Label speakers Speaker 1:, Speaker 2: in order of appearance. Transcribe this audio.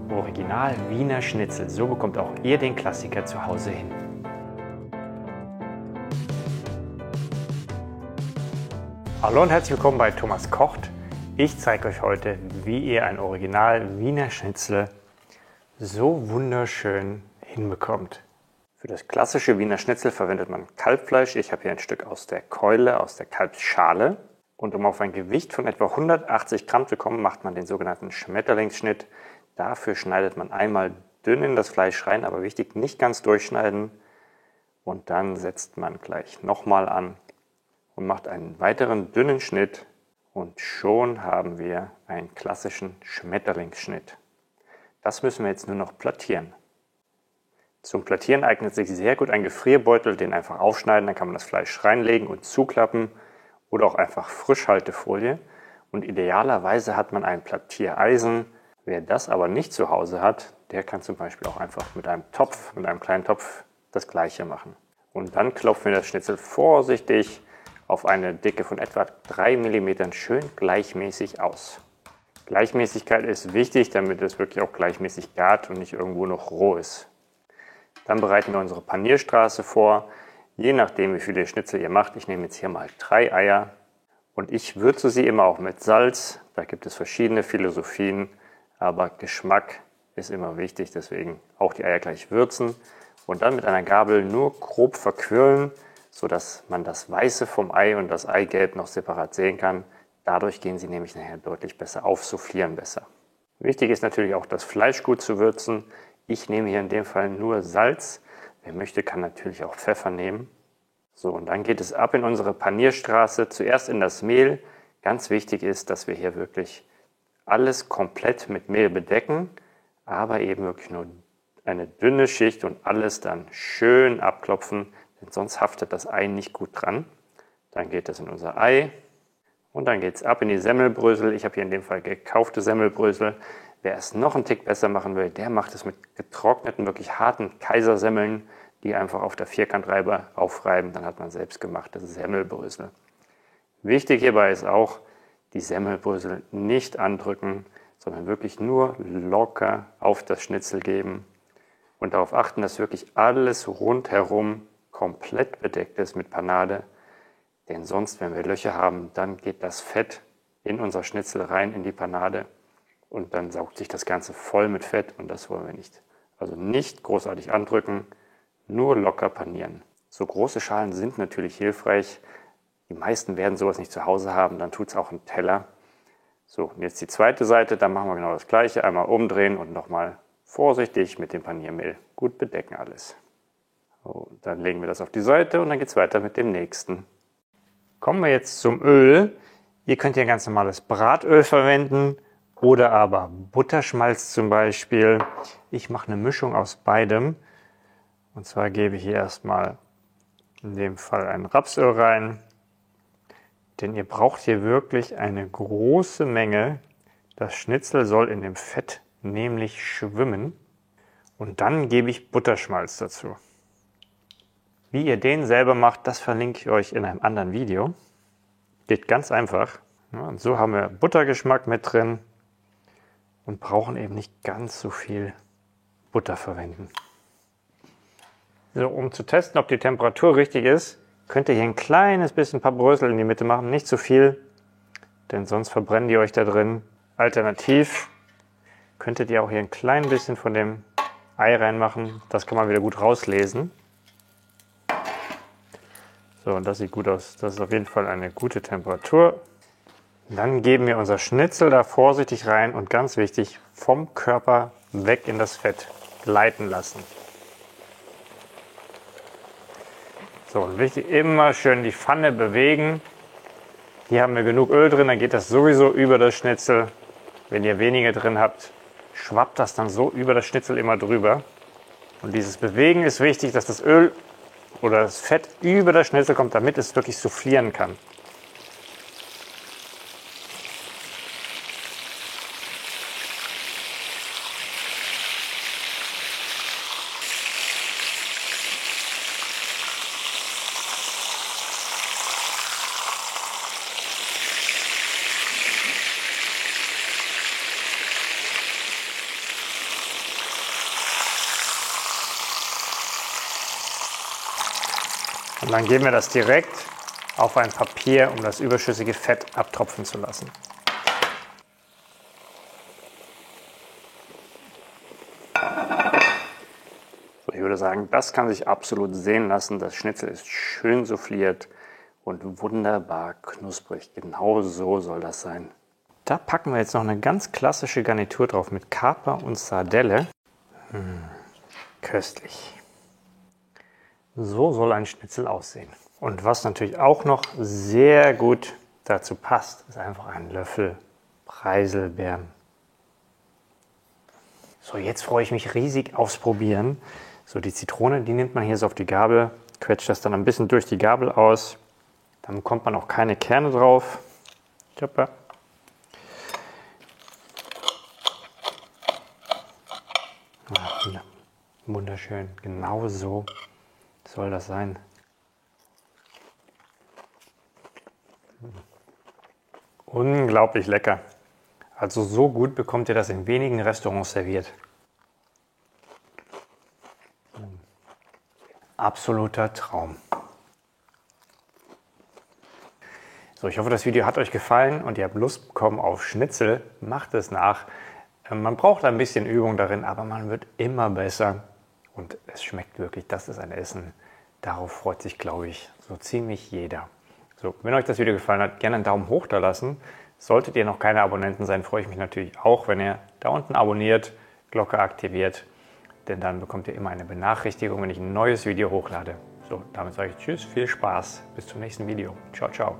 Speaker 1: Original Wiener Schnitzel. So bekommt auch ihr den Klassiker zu Hause hin. Hallo und herzlich willkommen bei Thomas kocht. Ich zeige euch heute, wie ihr ein Original Wiener Schnitzel so wunderschön hinbekommt. Für das klassische Wiener Schnitzel verwendet man Kalbfleisch. Ich habe hier ein Stück aus der Keule, aus der Kalbsschale. Und um auf ein Gewicht von etwa 180 Gramm zu kommen, macht man den sogenannten Schmetterlingsschnitt. Dafür schneidet man einmal dünn in das Fleisch rein, aber wichtig, nicht ganz durchschneiden. Und dann setzt man gleich nochmal an und macht einen weiteren dünnen Schnitt. Und schon haben wir einen klassischen Schmetterlingsschnitt. Das müssen wir jetzt nur noch plattieren. Zum Plattieren eignet sich sehr gut ein Gefrierbeutel, den einfach aufschneiden, dann kann man das Fleisch reinlegen und zuklappen. Oder auch einfach Frischhaltefolie. Und idealerweise hat man ein Plattiereisen. Wer das aber nicht zu Hause hat, der kann zum Beispiel auch einfach mit einem kleinen Topf das Gleiche machen. Und dann klopfen wir das Schnitzel vorsichtig auf eine Dicke von etwa 3 mm schön gleichmäßig aus. Gleichmäßigkeit ist wichtig, damit es wirklich auch gleichmäßig gart und nicht irgendwo noch roh ist. Dann bereiten wir unsere Panierstraße vor. Je nachdem, wie viele Schnitzel ihr macht, ich nehme jetzt hier mal 3 Eier und ich würze sie immer auch mit Salz. Da gibt es verschiedene Philosophien, aber Geschmack ist immer wichtig, deswegen auch die Eier gleich würzen und dann mit einer Gabel nur grob verquirlen, sodass man das Weiße vom Ei und das Eigelb noch separat sehen kann. Dadurch gehen sie nämlich nachher deutlich besser auf, soufflieren besser. Wichtig ist natürlich auch, das Fleisch gut zu würzen. Ich nehme hier in dem Fall nur Salz. Wer möchte, kann natürlich auch Pfeffer nehmen. So, und dann geht es ab in unsere Panierstraße. Zuerst in das Mehl. Ganz wichtig ist, dass wir hier wirklich alles komplett mit Mehl bedecken, aber eben wirklich nur eine dünne Schicht und alles dann schön abklopfen, denn sonst haftet das Ei nicht gut dran. Dann geht es in unser Ei und dann geht es ab in die Semmelbrösel. Ich habe hier in dem Fall gekaufte Semmelbrösel. Wer es noch einen Tick besser machen will, der macht es mit getrockneten, wirklich harten Kaisersemmeln, die einfach auf der Vierkantreiber aufreiben. Dann hat man selbstgemachte Semmelbrösel. Wichtig hierbei ist auch, die Semmelbrösel nicht andrücken, sondern wirklich nur locker auf das Schnitzel geben und darauf achten, dass wirklich alles rundherum komplett bedeckt ist mit Panade. Denn sonst, wenn wir Löcher haben, dann geht das Fett in unser Schnitzel rein in die Panade. Und dann saugt sich das Ganze voll mit Fett und das wollen wir nicht. Also nicht großartig andrücken, nur locker panieren. So große Schalen sind natürlich hilfreich. Die meisten werden sowas nicht zu Hause haben, dann tut es auch im Teller. So, und jetzt die zweite Seite, da machen wir genau das Gleiche. Einmal umdrehen und nochmal vorsichtig mit dem Paniermehl gut bedecken alles. So, dann legen wir das auf die Seite und dann geht es weiter mit dem nächsten. Kommen wir jetzt zum Öl. Ihr könnt hier ganz normales Bratöl verwenden. Oder aber Butterschmalz zum Beispiel. Ich mache eine Mischung aus beidem. Und zwar gebe ich hier erstmal in dem Fall ein Rapsöl rein. Denn ihr braucht hier wirklich eine große Menge. Das Schnitzel soll in dem Fett nämlich schwimmen. Und dann gebe ich Butterschmalz dazu. Wie ihr den selber macht, das verlinke ich euch in einem anderen Video. Geht ganz einfach. Ja, und so haben wir Buttergeschmack mit drin. Und brauchen eben nicht ganz so viel Butter verwenden. So, um zu testen, ob die Temperatur richtig ist, könnt ihr hier ein kleines bisschen ein paar Brösel in die Mitte machen, nicht zu viel, denn sonst verbrennen die euch da drin. Alternativ könntet ihr auch hier ein klein bisschen von dem Ei reinmachen, das kann man wieder gut rauslesen. So, und das sieht gut aus, das ist auf jeden Fall eine gute Temperatur. Dann geben wir unser Schnitzel da vorsichtig rein und ganz wichtig, vom Körper weg in das Fett gleiten lassen. So, und wichtig, immer schön die Pfanne bewegen. Hier haben wir genug Öl drin, dann geht das sowieso über das Schnitzel. Wenn ihr weniger drin habt, schwappt das dann so über das Schnitzel immer drüber. Und dieses Bewegen ist wichtig, dass das Öl oder das Fett über das Schnitzel kommt, damit es wirklich soufflieren kann. Und dann geben wir das direkt auf ein Papier, um das überschüssige Fett abtropfen zu lassen. So, ich würde sagen, das kann sich absolut sehen lassen. Das Schnitzel ist schön souffliert und wunderbar knusprig. Genau so soll das sein. Da packen wir jetzt noch eine ganz klassische Garnitur drauf mit Kaper und Sardelle. Köstlich. So soll ein Schnitzel aussehen. Und was natürlich auch noch sehr gut dazu passt, ist einfach ein Löffel Preiselbeeren. So, jetzt freue ich mich riesig aufs Probieren. So, die Zitrone, die nimmt man hier so auf die Gabel, quetscht das dann ein bisschen durch die Gabel aus. Dann bekommt man auch keine Kerne drauf. Super. Wunderschön, genau so soll das sein. Unglaublich lecker. Also so gut bekommt ihr das in wenigen Restaurants serviert. Absoluter Traum. So, ich hoffe, das Video hat euch gefallen und ihr habt Lust bekommen auf Schnitzel. Macht es nach. Man braucht ein bisschen Übung darin, aber man wird immer besser. Und es schmeckt wirklich, das ist ein Essen. Darauf freut sich, glaube ich, so ziemlich jeder. So, wenn euch das Video gefallen hat, gerne einen Daumen hoch da lassen. Solltet ihr noch keine Abonnenten sein, freue ich mich natürlich auch, wenn ihr da unten abonniert, Glocke aktiviert. Denn dann bekommt ihr immer eine Benachrichtigung, wenn ich ein neues Video hochlade. So, damit sage ich Tschüss, viel Spaß, bis zum nächsten Video. Ciao, ciao.